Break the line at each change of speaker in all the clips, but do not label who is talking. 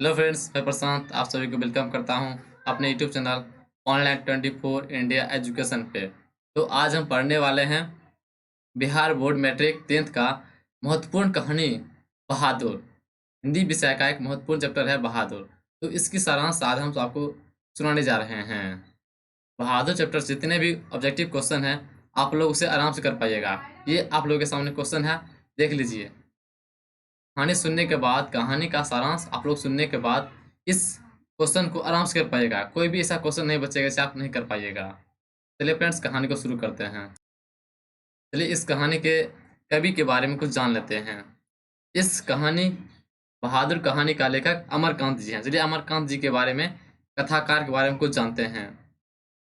Hello friends, मैं प्रशांत आप सभी को वेलकम करता हूं अपने YouTube channel online 24 India education पे। तो आज हम पढ़ने वाले हैं बिहार बोर्ड मैट्रिक 10th का महत्वपूर्ण कहानी बहादुर। हिंदी विषय का एक महत्वपूर्ण चैप्टर है बहादुर। तो इसकी सारांश आज हम आपको सुनाने जा रहे हैं। बहादुर चैप्टर से जितने भी ऑब्जेक्टिव क्वेश्चन हैं आप लोग उसे आराम से कर पाइएगा। ये आप लोगों के सामने क्वेश्चन है, देख लीजिए। कहानी सुनने के बाद, कहानी का सारांश आप लोग सुनने के बाद इस क्वेश्चन को आराम से कर पाइएगा। कोई भी ऐसा क्वेश्चन नहीं बचेगा जिसे आप नहीं कर पाइएगा। चलिए फ्रेंड्स, कहानी को शुरू करते हैं। चलिए इस कहानी के कवि के बारे में कुछ जान लेते हैं। इस कहानी बहादुर कहानी का लेखक अमरकांत जी हैं। चलिए अमरकांत जी के बारे में, कथाकार के बारे में कुछ जानते हैं।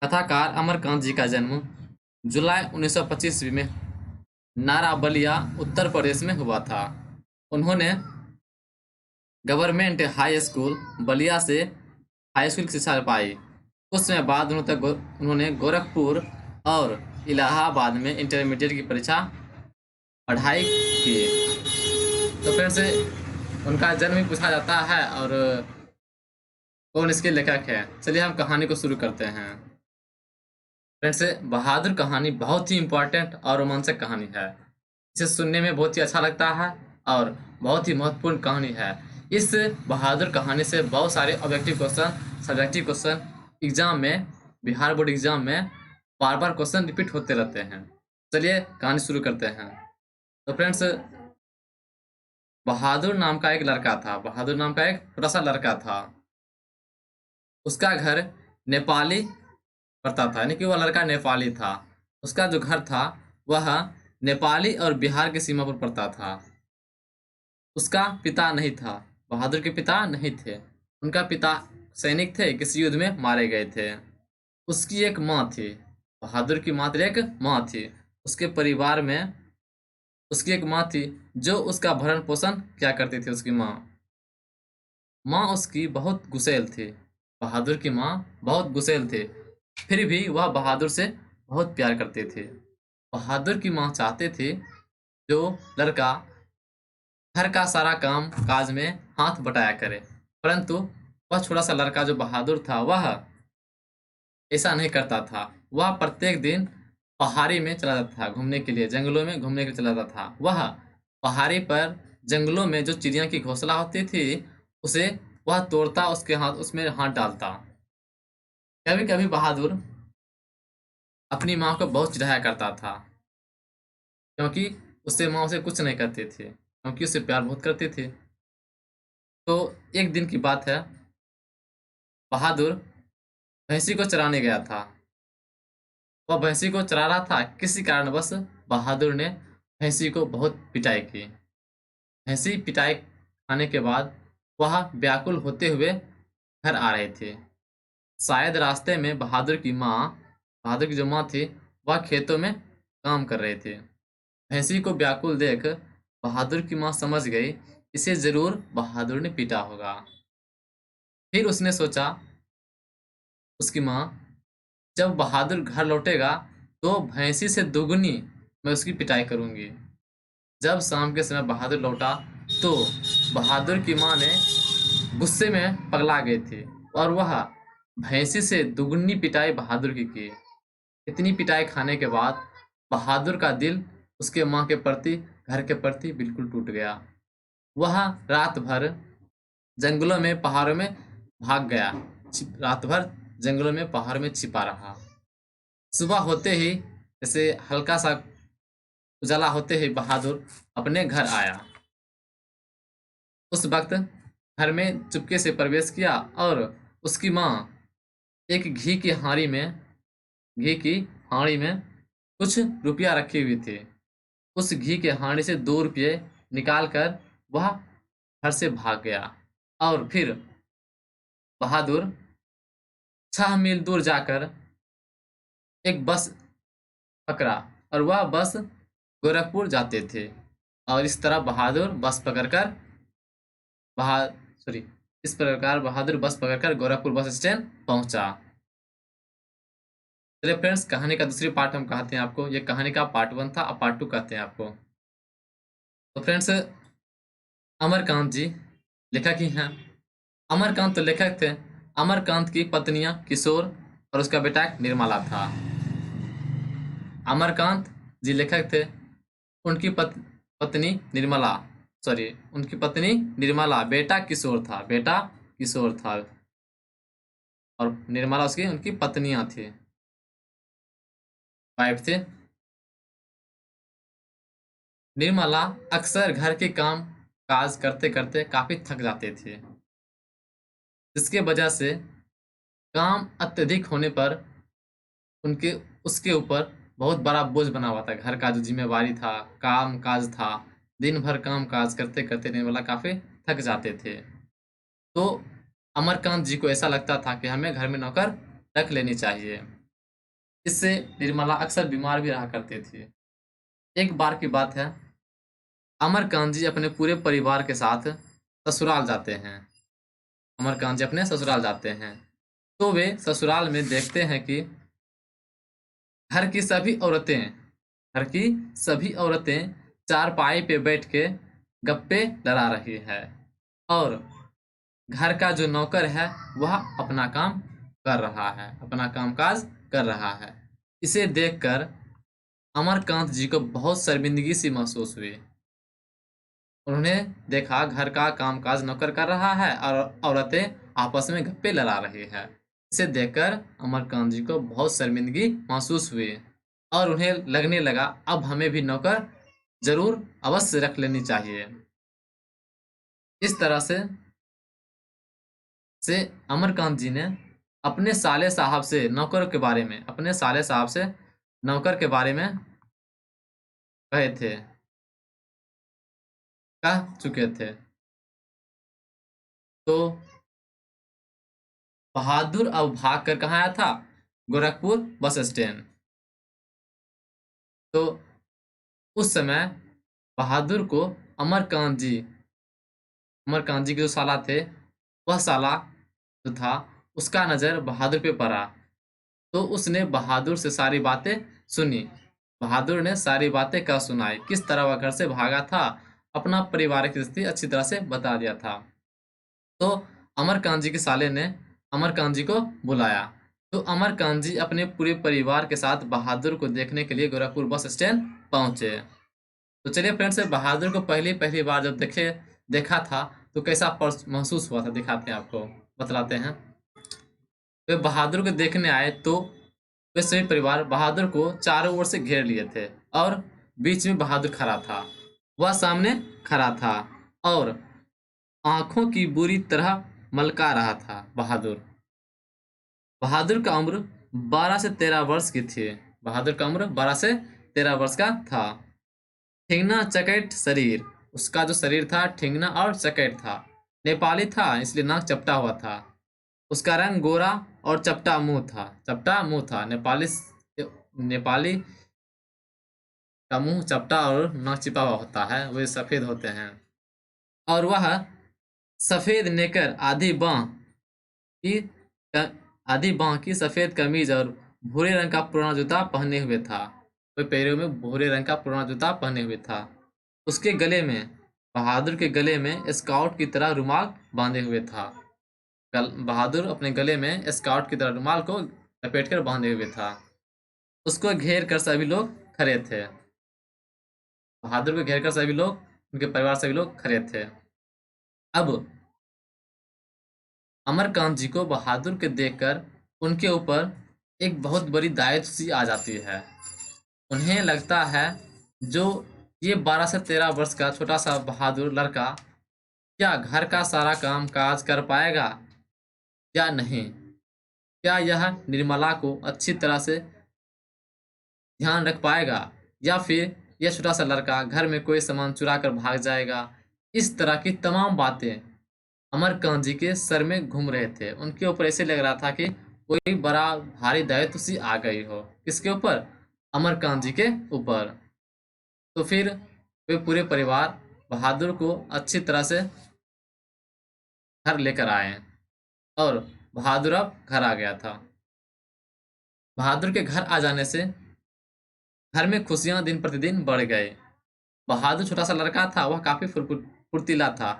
कथाकार अमरकांत जी का जन्म जुलाई 1925 ईस्वी में नाराबलिया उत्तर प्रदेश में हुआ था। उन्होंने गवर्नमेंट हाई स्कूल बलिया से हाई स्कूल की शिक्षा पाई। कुछ समय बाद उन्होंने गोरखपुर और इलाहाबाद में इंटरमीडिएट की परीक्षा पढ़ाई की। तो फिर से उनका जन्म भी पूछा जाता है और कौन इसके लेखक है। चलिए हम कहानी को शुरू करते हैं। फ्रेंड्स, बहादुर कहानी बहुत ही इम्पोर्टेंट और रोमांचक कहानी है। इसे सुनने में बहुत ही अच्छा लगता है और बहुत ही महत्वपूर्ण कहानी है। इस बहादुर कहानी से बहुत सारे objective question, subjective question exam में, बिहार बोर्ड एग्जाम में बार बार क्वेश्चन रिपीट होते रहते हैं। चलिए कहानी शुरू करते हैं। तो फ्रेंड्स, बहादुर नाम का एक लड़का था। बहादुर नाम का एक छोटा सा लड़का था। उसका घर नेपाली पड़ता था, यानी कि वह लड़का नेपाली था। उसका जो घर था वह नेपाली और बिहार की सीमा पर पड़ता था। उसका पिता नहीं था, बहादुर के पिता नहीं थे। उनका पिता सैनिक थे, किसी युद्ध में मारे गए थे। उसकी एक माँ थी, बहादुर की मात्र एक माँ थी। उसके परिवार में उसकी एक माँ थी जो उसका भरण पोषण किया करती थी। उसकी माँ माँ उसकी बहुत गुस्सैल थी। बहादुर की माँ बहुत गुस्सैल थी, फिर भी वह बहादुर से बहुत प्यार करते थे। बहादुर की माँ चाहते थे जो लड़का घर का सारा काम काज में हाथ बटाया करे, परंतु वह छोटा सा लड़का जो बहादुर था वह ऐसा नहीं करता था। वह प्रत्येक दिन पहाड़ी में चला जाता था घूमने के लिए, जंगलों में घूमने के लिए चला जाता था। वह पहाड़ी पर जंगलों में जो चिड़िया की घोंसला होती थी उसे वह तोड़ता, उसके हाथ उसमें हाथ डालता। कभी कभी बहादुर अपनी माँ को बहुत चिढ़ाया करता था, क्योंकि उससे माँ उसे कुछ नहीं करती थी, क्योंकि उससे प्यार बहुत करती थी। तो एक दिन की बात है, बहादुर भैंसी को चराने गया था। वह भैंसी को चरा रहा था, किसी कारणवश बहादुर ने भैंसी को बहुत पिटाई की। भैंसी पिटाई खाने के बाद वह व्याकुल होते हुए घर आ रहे थे। शायद रास्ते में बहादुर की जो माँ थी, वह खेतों में काम कर रहे थे। भैंसी को व्याकुल देख बहादुर की माँ समझ गई, इसे जरूर बहादुर ने पीटा होगा। फिर उसने सोचा, उसकी माँ, जब बहादुर घर लौटेगा तो भैंसी से दुगनी मैं उसकी पिटाई करूंगी। जब शाम के समय बहादुर लौटा तो बहादुर की माँ ने गुस्से में पगला गई थी और वह भैंसी से दुगनी पिटाई बहादुर की की। इतनी पिटाई खाने के बाद बहादुर का दिल उसके माँ के प्रति, घर के प्रति बिल्कुल टूट गया। वह रात भर जंगलों में, पहाड़ों में भाग गया। रात भर जंगलों में, पहाड़ों में छिपा रहा। सुबह होते ही, जैसे हल्का सा उजाला होते ही बहादुर अपने घर आया। उस वक्त घर में चुपके से प्रवेश किया और उसकी माँ एक घी की हांडी में कुछ रुपया रखी हुई थी। उस घी के हांडी से 2 रुपये निकाल कर वह घर से भाग गया और फिर बहादुर 6 मील दूर जाकर एक बस पकड़ा और वह बस गोरखपुर जाते थे। और इस तरह बहादुर बस पकड़कर बहा सॉरी इस प्रकार बहादुर बस पकड़कर गोरखपुर बस स्टैंड पहुंचा। चलिए फ्रेंड्स, कहानी का दूसरी पार्ट हम कहते हैं आपको। ये कहानी का पार्ट 1 था, अब पार्ट 2 कहते हैं आपको। तो फ्रेंड्स, अमरकांत जी लेखक ही हैं। अमरकांत तो लेखक थे। अमरकांत की पत्नियां किशोर और उसका बेटा निर्मला था। अमरकांत जी लेखक थे। उनकी पत्नी निर्मला, सॉरी, उनकी पत्नी निर्मला, बेटा किशोर था, बेटा किशोर था, और निर्मला उसकी उनकी पत्नियां थी, वाइफ थे। निर्मला अक्सर घर के काम काज करते करते काफी थक जाते थे, जिसके वजह से काम अत्यधिक होने पर उनके उसके ऊपर बहुत बड़ा बोझ बना हुआ था। घर का जो जिम्मेवारी था, काम काज था, दिन भर काम काज करते करते निर्मला काफी थक जाते थे। तो अमरकांत जी को ऐसा लगता था कि हमें घर में नौकर रख लेनी चाहिए। इससे निर्मला अक्सर बीमार भी रहा करते थे। एक बार की बात है, अमरकांत जी अपने पूरे परिवार के साथ ससुराल जाते हैं। अमरकांत जी अपने ससुराल जाते हैं, तो वे ससुराल में देखते हैं कि घर की सभी औरतें घर की सभी औरतें चारपाई पे बैठ के गप्पे लड़ा रही है, और घर का जो नौकर है वह अपना काम कर रहा है, अपना कामकाज कर रहा है। इसे देखकर अमरकांत जी को बहुत शर्मिंदगी सी महसूस हुई। उन्होंने देखा घर का कामकाज नौकर कर रहा है और औरतें आपस में गप्पे लड़ा रही है। इसे देखकर अमरकांत जी को बहुत शर्मिंदगी महसूस हुई और उन्हें लगने लगा अब हमें भी नौकर जरूर अवश्य रख लेनी चाहिए। इस तरह से अमरकांत जी ने अपने साले साहब से नौकर के बारे में अपने साले साहब से नौकर के बारे में कहे थे कह चुके थे। तो बहादुर अब भाग कर कहाँ आया था? Gorakhpur bus stand. तो उस समय बहादुर को अमरकांत जी अमरकांत जी के जो साला थे, वह साला जो था उसका नज़र बहादुर पे पड़ा। तो उसने बहादुर से सारी बातें सुनी। बहादुर ने सारी बातें कह सुनाई, किस तरह वह घर से भागा था, अपना पारिवारिक स्थिति अच्छी तरह से बता दिया था। तो अमरकांत जी के साले ने अमरकांत जी को बुलाया। तो अमरकांत जी अपने पूरे परिवार के साथ बहादुर को देखने के लिए गोरखपुर बस स्टैंड पहुंचे। तो चलिए फ्रेंड्स, बहादुर को पहली पहली बार जब देखा था तो कैसा महसूस हुआ था, दिखाते हैं आपको, बतलाते हैं। वे बहादुर को देखने आए तो वे सभी परिवार बहादुर को चारों ओर से घेर लिए थे और बीच में बहादुर खड़ा था। वह सामने खड़ा था और आंखों की बुरी तरह मलका रहा था। बहादुर बहादुर का उम्र 12 से 13 वर्ष की थी। बहादुर का उम्र 12 से 13 वर्ष का था। ठिंगना चकैत शरीर, उसका जो शरीर था ठिंगना और चकैत था। नेपाली था इसलिए नाक चपटा हुआ था। उसका रंग गोरा और चपटा मुंह था। नेपाली का मुंह चपटा और नाक चिपा हुआ होता है, वे सफेद होते हैं। और वह सफेद नेकर की आधी बांह की सफेद कमीज और भूरे रंग का पुराना जूता पहने हुए था। वह पैरों में भूरे रंग का पुराना जूता पहने हुए था। उसके गले में बहादुर के गले में स्काउट की तरह रुमाल बांधे हुए था। बहादुर अपने गले में स्काउट की तरह रुमाल को लपेट कर बांधे हुए था। उसको घेर कर सभी लोग खड़े थे। बहादुर को घेर कर सभी लोग, उनके परिवार सभी लोग खड़े थे। अब अमरकांत जी को बहादुर के देखकर उनके ऊपर एक बहुत बड़ी दायित्व सी आ जाती है। उन्हें लगता है जो ये 12 से 13 वर्ष का छोटा सा बहादुर लड़का क्या घर का सारा काम काज कर पाएगा या नहीं? क्या यह निर्मला को अच्छी तरह से ध्यान रख पाएगा, या फिर यह छोटा सा लड़का घर में कोई सामान चुरा कर भाग जाएगा? इस तरह की तमाम बातें अमरकांत जी के सर में घूम रहे थे। उनके ऊपर ऐसे लग रहा था कि कोई बड़ा भारी दायित्व सी आ गई हो। किसके ऊपर? अमरकांत जी के ऊपर। तो फिर वे पूरे परिवार बहादुर को अच्छी तरह से घर लेकर आए और बहादुर अब घर आ गया था। बहादुर के घर आ जाने से घर में खुशियां दिन प्रतिदिन बढ़ गए। बहादुर छोटा सा लड़का था, वह काफी फुर्तीला था।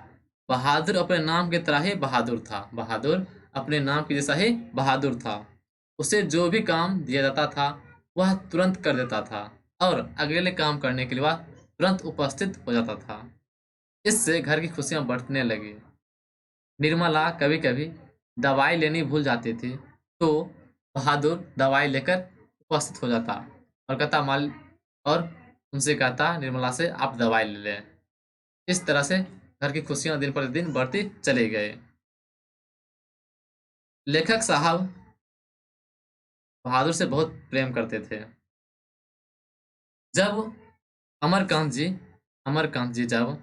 बहादुर अपने नाम की तरह ही बहादुर था। बहादुर अपने नाम के जैसा ही बहादुर था। उसे जो भी काम दिया जाता था वह तुरंत कर देता था और अगले काम करने के लिए वह तुरंत उपस्थित हो जाता था। इससे घर की खुशियां बढ़ने लगी। निर्मला कभी कभी दवाई लेनी भूल जाती थी, तो बहादुर दवाई लेकर उपस्थित हो जाता और कहता माल और उनसे कहता निर्मला से आप दवाई ले लें। इस तरह से घर की खुशियां दिन प्रतिदिन बढ़ती चली गई। लेखक साहब बहादुर से बहुत प्रेम करते थे। जब अमरकांत जी जब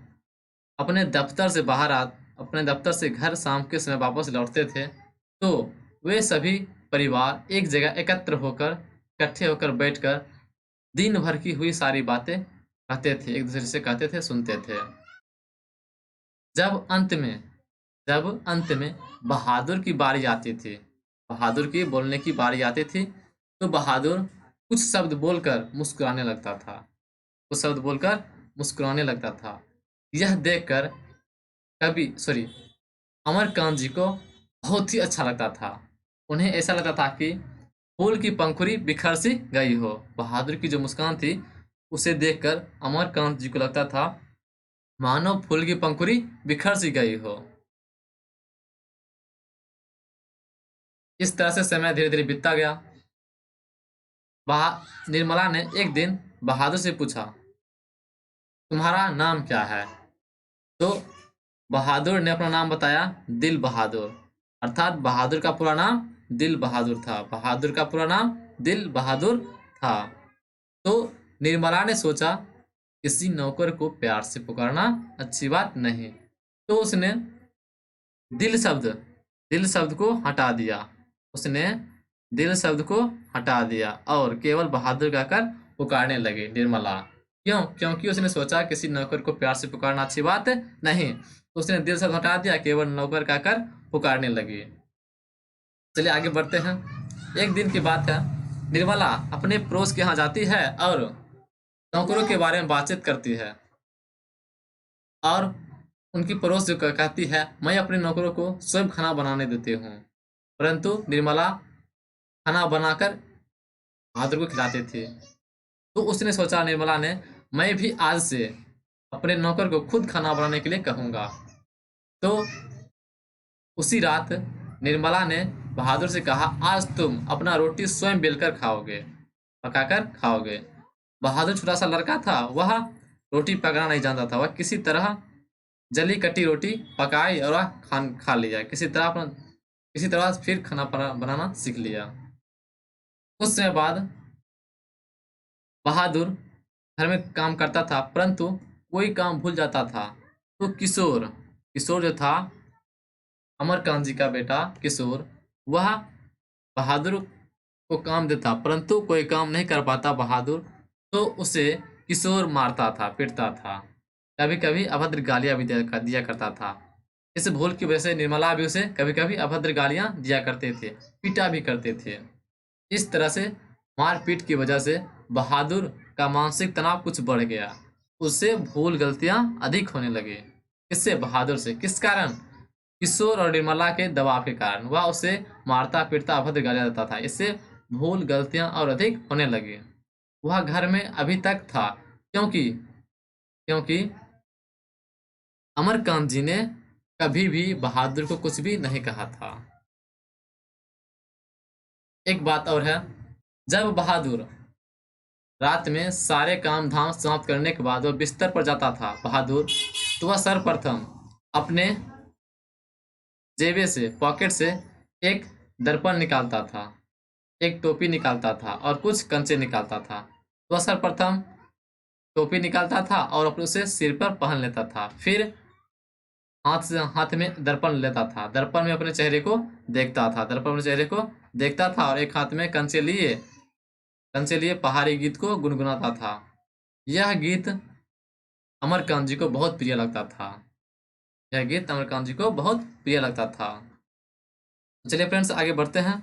अपने दफ्तर से बाहर आ अपने दफ्तर से घर शाम के समय वापस लौटते थे, तो वे सभी परिवार एक जगह एकत्र होकर इकट्ठे होकर बैठकर दिन भर की हुई सारी बातें कहते थे, एक दूसरे से कहते थे, सुनते थे। जब अंत में जब अंत में बहादुर की बारी आती थी, बहादुर की बोलने की बारी आती थी, तो बहादुर कुछ शब्द बोलकर मुस्कुराने लगता था। कुछ शब्द बोलकर मुस्कुराने लगता था। यह देखकर अमरकांत जी को बहुत ही अच्छा लगता था। उन्हें ऐसा लगता था कि फूल की पंखुड़ी बिखर सी गई हो। बहादुर की जो मुस्कान थी उसे देखकर अमरकांत जी को लगता था मानो फूल की पंखुड़ी बिखर सी गई हो। इस तरह से समय धीरे धीरे बीतता गया। निर्मला ने एक दिन बहादुर से पूछा, तुम्हारा नाम क्या है? तो बहादुर ने अपना नाम बताया, दिल बहादुर। अर्थात बहादुर का पूरा नाम दिल बहादुर था। बहादुर का पूरा नाम दिल बहादुर था। तो निर्मला ने सोचा किसी नौकर को प्यार से पुकारना अच्छी बात नहीं, तो उसने दिल शब्द दिल शब्द को हटा दिया। उसने दिल शब्द को हटा दिया और केवल बहादुर कहकर पुकारने लगी निर्मला। क्यों? क्योंकि उसने सोचा किसी नौकर को प्यार से पुकारना अच्छी बात नहीं, तो उसने दिल शब्द हटा दिया, केवल नौकर कहकर पुकारने लगी। चलिए आगे बढ़ते हैं। एक दिन की बात है, निर्मला अपने पड़ोस के यहाँ जाती है और नौकरों के बारे में बातचीत करती है। और उनकी पड़ोस जो कहती है, मैं अपने नौकरों को स्वयं खाना बनाने देती हूँ। परंतु निर्मला खाना बनाकर बहादुर को खिलाते थे। तो उसने सोचा, निर्मला ने, मैं भी आज से अपने नौकर को खुद खाना बनाने के लिए कहूँगा। तो उसी रात निर्मला ने बहादुर से कहा, आज तुम अपना रोटी स्वयं बेलकर खाओगे, पकाकर खाओगे। बहादुर छोटा सा लड़का था, वह रोटी पकाना नहीं जानता था। वह किसी तरह जली कटी रोटी पकाई और वह खा लिया। किसी तरह फिर खाना बनाना सीख लिया। कुछ समय बाद बहादुर घर में काम करता था, परंतु कोई काम भूल जाता था। तो किशोर किशोर जो था, अमरकांत जी का बेटा किशोर, वह बहादुर को काम देता, परंतु कोई काम नहीं कर पाता बहादुर, तो उसे किशोर मारता था, पीटता था। कभी कभी अभद्र गालियां भी दिया करता था। इस भूल की वजह से निर्मला भी उसे कभी कभी अभद्र गालियां दिया करते थे, पीटा भी करते थे। इस तरह से मारपीट की वजह से बहादुर का मानसिक तनाव कुछ बढ़ गया। उससे भूल गलतियां अधिक होने लगी। किससे? बहादुर से। किस कारण? किशोर और निर्मला के दबाव के कारण। वह उसे मारता पीटता अभद्र गालियां देता था। इससे भूल गलतियां और अधिक होने लगी। वह घर में अभी तक था, क्योंकि क्योंकि अमरकांत जी ने कभी भी बहादुर को कुछ भी नहीं कहा था। एक बात और है, जब बहादुर रात में सारे काम धाम समाप्त करने के बाद वह बिस्तर पर जाता था बहादुर, तो वह सर्वप्रथम अपने जेबे से, पॉकेट से एक दर्पण निकालता था, एक टोपी निकालता था और कुछ कंचे निकालता था। वह सर्वप्रथम टोपी निकालता था और अपने उसे सिर पर पहन लेता था। फिर हाथ में दर्पण लेता था, दर्पण में अपने चेहरे को देखता था, दर्पण में चेहरे को देखता था और एक हाथ में कंचे लिए पहाड़ी गीत को गुनगुनाता था। यह गीत अमरकांत जी को बहुत प्रिय लगता था। यह गीत अमरकांत जी को बहुत प्रिय लगता था। चलिए फ्रेंड्स आगे बढ़ते हैं।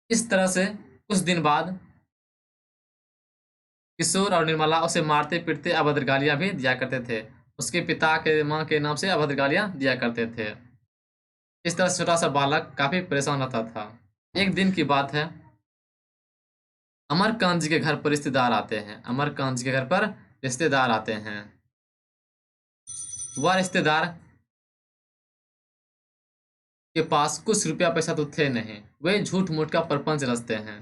इस तरह से कुछ दिन बाद किशोर और निर्मला उसे मारते पीटते अभद्र गालियां भी दिया करते थे। उसके पिता के माँ के नाम से अभद्र गालियाँ दिया करते थे। इस तरह से छोटा सा बालक काफी परेशान रहता था। एक दिन की बात है, अमरकांत जी के घर पर रिश्तेदार आते हैं। अमरकांत जी के घर पर रिश्तेदार आते हैं। वह रिश्तेदार के पास कुछ रुपया पैसा तो थे नहीं, वे झूठ मूठ का प्रपंच रचते हैं।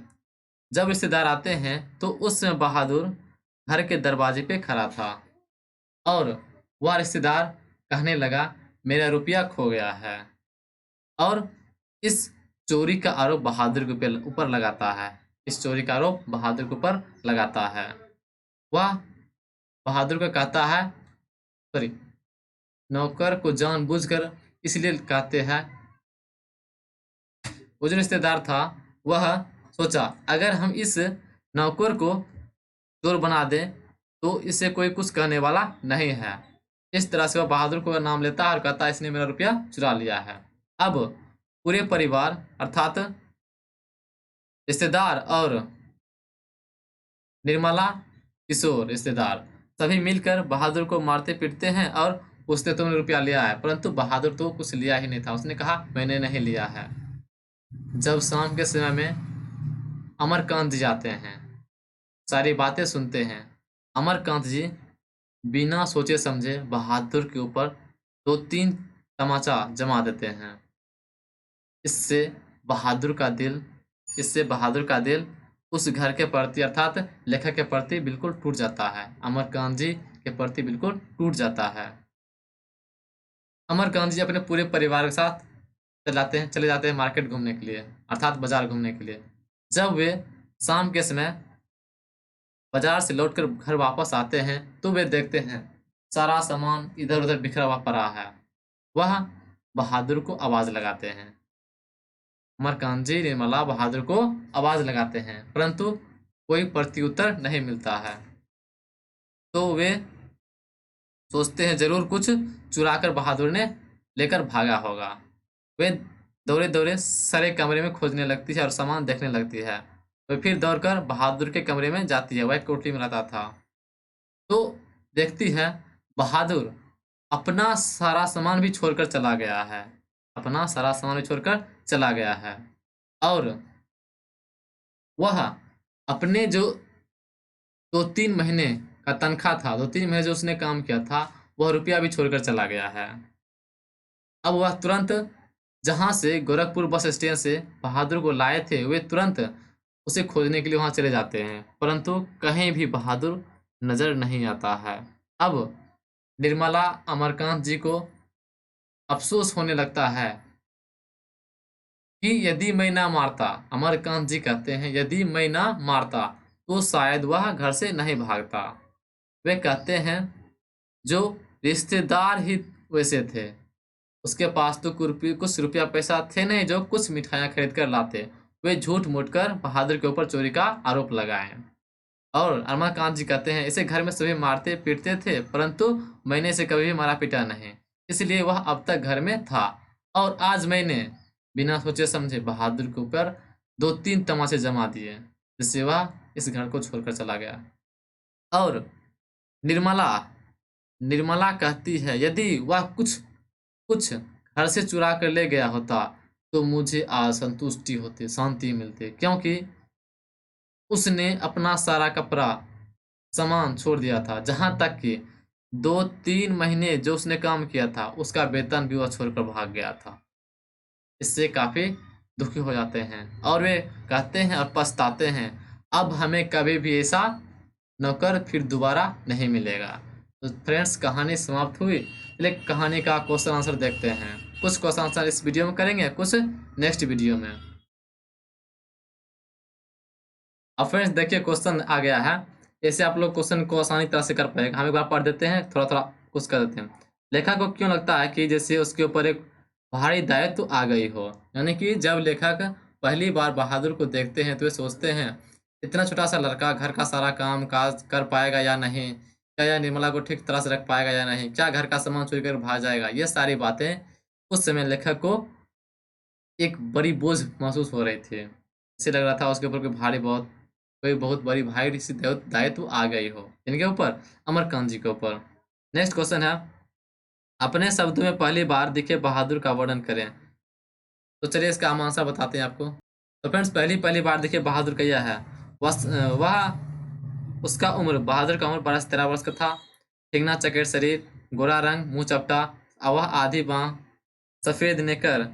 जब रिश्तेदार आते हैं तो उस समय बहादुर घर के दरवाजे पे खड़ा था और वह रिश्तेदार कहने लगा, मेरा रुपया खो गया है। और इस चोरी का आरोप बहादुर के ऊपर लगाता है। इस चोरी का आरोप बहादुर के ऊपर लगाता है। वह बहादुर को कहता है, सॉरी, नौकर को जानबूझकर इसलिए कहते हैं। वो जो रिश्तेदार था वह सोचा, अगर हम इस नौकर को चोर बना दें तो इससे कोई कुछ कहने वाला नहीं है। इस तरह से वह बहादुर को नाम लेता है और कहता है, इसने मेरा रुपया चुरा लिया है। अब पूरे परिवार अर्थात रिश्तेदार और निर्मला, किशोर रिश्तेदार सभी मिलकर बहादुर को मारते पीटते हैं और पूछते तुमने रुपया लिया है, परंतु बहादुर तो कुछ लिया ही नहीं था। उसने कहा, मैंने नहीं लिया है। जब शाम के समय में अमरकांत जी जाते हैं, सारी बातें सुनते हैं। अमरकांत जी बिना सोचे समझे बहादुर के ऊपर 2-3 तमाचा जमा देते हैं। इससे बहादुर का दिल उस घर के प्रति अर्थात लेखक के प्रति बिल्कुल टूट जाता है। अमरकांत जी के प्रति बिल्कुल टूट जाता है। अमरकांत जी अपने पूरे परिवार के साथ चले जाते हैं मार्केट घूमने के लिए अर्थात बाजार घूमने के लिए। जब वे शाम के समय बाजार से लौटकर घर वापस आते हैं तो वे देखते हैं सारा सामान इधर उधर बिखरा हुआ पड़ा है। वह बहादुर को आवाज लगाते हैं। अमरकांत जी निर्मला बहादुर को आवाज लगाते हैं, परंतु कोई प्रत्युत्तर नहीं मिलता है। तो वे सोचते हैं जरूर कुछ चुराकर बहादुर ने लेकर भागा होगा। वे दौड़े दौड़े सारे कमरे में खोजने लगती है और सामान देखने लगती है। वे फिर दौड़कर बहादुर के कमरे में जाती है। वह कोठरी में रहता था। तो देखती है बहादुर अपना सारा सामान भी छोड़कर चला गया है। अपना सारा सामान भी छोड़कर चला गया है और वह अपने जो 2-3 महीने का तनख्वाह था, 2-3 महीने जो उसने काम किया था, वह रुपया भी छोड़कर चला गया है। अब वह तुरंत जहाँ से गोरखपुर बस स्टैंड से बहादुर को लाए थे, वे तुरंत उसे खोजने के लिए वहाँ चले जाते हैं, परंतु कहीं भी बहादुर नजर नहीं आता है। अब निर्मला अमरकांत जी को अफसोस होने लगता है कि यदि मैं ना मारता, अमरकांत जी कहते हैं, यदि मैं ना मारता तो शायद वह घर से नहीं भागता। वे कहते हैं जो रिश्तेदार ही वैसे थे, उसके पास तो कुछ रुपया पैसा थे नहीं जो कुछ मिठाइयाँ खरीद कर लाते। वे झूठ मूठ कर बहादुर के ऊपर चोरी का आरोप लगाए। और अमरकांत जी कहते हैं, इसे घर में सभी मारते पीटते थे, परंतु मैंने इसे कभी भी मारा पीटा नहीं, इसलिए वह अब तक घर में था। और आज मैंने बिना सोचे समझे बहादुर के ऊपर 2-3 तमाचे जमा दिए, जिससे वह इस घर को छोड़कर चला गया। और निर्मला निर्मला कहती है, यदि वह कुछ घर से चुरा कर ले गया होता तो मुझे आज संतुष्टि होती, शांति मिलती, क्योंकि उसने अपना सारा कपड़ा सामान छोड़ दिया था। जहां तक कि 2-3 महीने जो उसने काम किया था उसका वेतन भी वह छोड़कर भाग गया था। इससे काफी दुखी हो जाते हैं और वे कहते हैं और पछताते हैं, अब हमें कभी भी ऐसा नौकर फिर दोबारा नहीं मिलेगा। तो फ्रेंड्स, कहानी समाप्त हुई। चलिए कहानी का क्वेश्चन आंसर देखते हैं। कुछ क्वेश्चन आंसर इस वीडियो में करेंगे, कुछ नेक्स्ट वीडियो में। अब फ्रेंड्स देखिए क्वेश्चन आ गया है। ऐसे आप लोग क्वेश्चन को आसानी तरह से कर पाएगा। हम एक बार पढ़ देते हैं, थोड़ा थोड़ा कुछ कर देते हैं। लेखक को क्यों लगता है कि जैसे उसके ऊपर एक भारी दायित्व आ गई हो, यानी कि जब लेखक पहली बार बहादुर को देखते हैं तो वे सोचते हैं इतना छोटा सा लड़का घर का सारा काम काज कर पाएगा या नहीं, क्या यह निर्मला को ठीक तरह से रख पाएगा या नहीं, क्या घर का सामान चोरी कर भाग जाएगा। ये सारी बातें उस समय लेखक को एक बड़ी बोझ महसूस हो रही थी। इसे लग रहा था उसके ऊपर कोई बहुत बड़ी भारी सी दायित्व आ गई हो। इनके ऊपर, अमरकांत जी के ऊपर। नेक्स्ट क्वेश्चन है, अपने शब्दों में पहली बार दिखे बहादुर का वर्णन करें। तो चलिए इसका हम आंसर बताते हैं आपको। तो फ्रेंड्स, पहली बार देखिए बहादुर का यह है, वह उसका उम्र, बहादुर का उम्र 12 से 13 वर्ष का था। ठिंगना चकेट शरीर, गोरा रंग, मुंह चपटा, वह आधी बाँ, सफेद नेकर,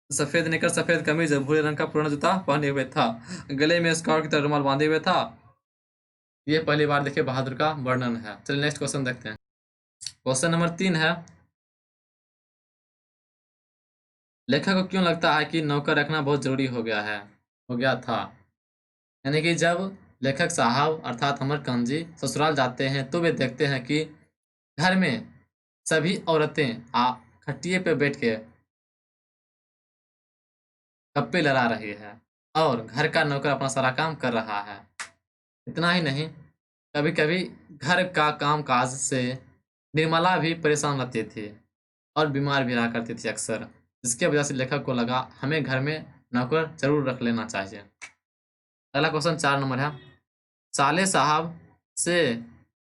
सफेद कमीज, भूरे रंग का पुराना जूता पहने हुए था, गले में स्कार्फ की तरह रुमाल बांधे हुए था। ये पहली बार देखिए बहादुर का वर्णन है। चलिए नेक्स्ट क्वेश्चन देखते हैं। क्वेश्चन नंबर 3 है, लेखक को क्यों लगता है कि नौकर रखना बहुत जरूरी हो गया था। यानी कि जब लेखक साहब अर्थात अमरकांत जी ससुराल जाते हैं तो वे देखते हैं कि घर में सभी औरतें खटिए पे बैठ के गप्पे लड़ा रही है और घर का नौकर अपना सारा काम कर रहा है। इतना ही नहीं, कभी कभी घर का काम काज से निर्मला भी परेशान रहती थी और बीमार भी रहा करती थी अक्सर, जिसकी वजह से लेखक को लगा हमें घर में नौकर जरूर रख लेना चाहिए। अगला क्वेश्चन 4 नंबर है, साले साहब से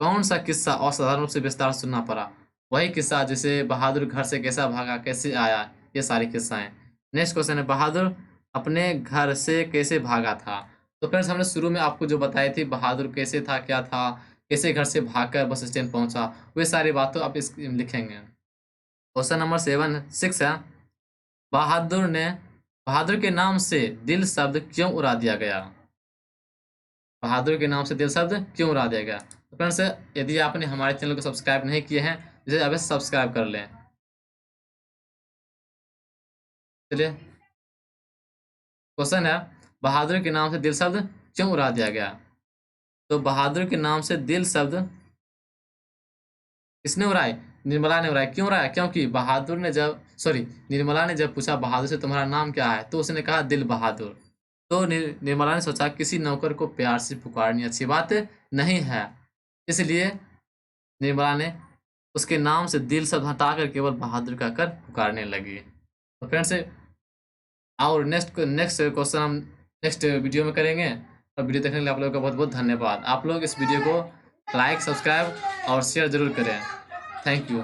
कौन सा किस्सा असाधारण रूप से विस्तार से सुनना पड़ा। वही किस्सा जिसे बहादुर घर से कैसा भागा, कैसे आया, ये सारी किस्साएं। नेक्स्ट क्वेश्चन है, बहादुर अपने घर से कैसे भागा था। तो फ्रेंड्स, हमने शुरू में आपको जो बताई थी बहादुर कैसे था, क्या था, कैसे घर से भागकर बस स्टैंड पहुंचा, वे सारी बातें आप इस लिखेंगे। क्वेश्चन नंबर 6 है, बहादुर के नाम से दिल शब्द क्यों उड़ा दिया गया। बहादुर के नाम से दिल शब्द क्यों उड़ा दिया गया। तो फ्रेंड्स, यदि आपने हमारे चैनल को सब्सक्राइब नहीं किए हैं, इसे अभी सब्सक्राइब कर लें। चलिए क्वेश्चन है, बहादुर के नाम से दिल शब्द क्यों उड़ा दिया गया। तो बहादुर के नाम से दिल शब्द किसने उड़ाए, निर्मला ने उड़ाए। क्यों उड़ाया, क्योंकि निर्मला ने जब पूछा बहादुर से तुम्हारा नाम क्या है, तो उसने कहा दिल बहादुर। तो निर्मला ने सोचा किसी नौकर को प्यार से पुकारनी अच्छी बात नहीं है, इसलिए निर्मला ने उसके नाम से दिल शब्द हटाकर केवल बहादुर का कर पुकारने लगी। तो फ्रेंड्स, और नेक्स्ट क्वेश्चन हम नेक्स्ट वीडियो में करेंगे। और वीडियो देखने के लिए आप लोगों का बहुत बहुत धन्यवाद। आप लोग इस वीडियो को लाइक, सब्सक्राइब और शेयर जरूर करें। Thank you.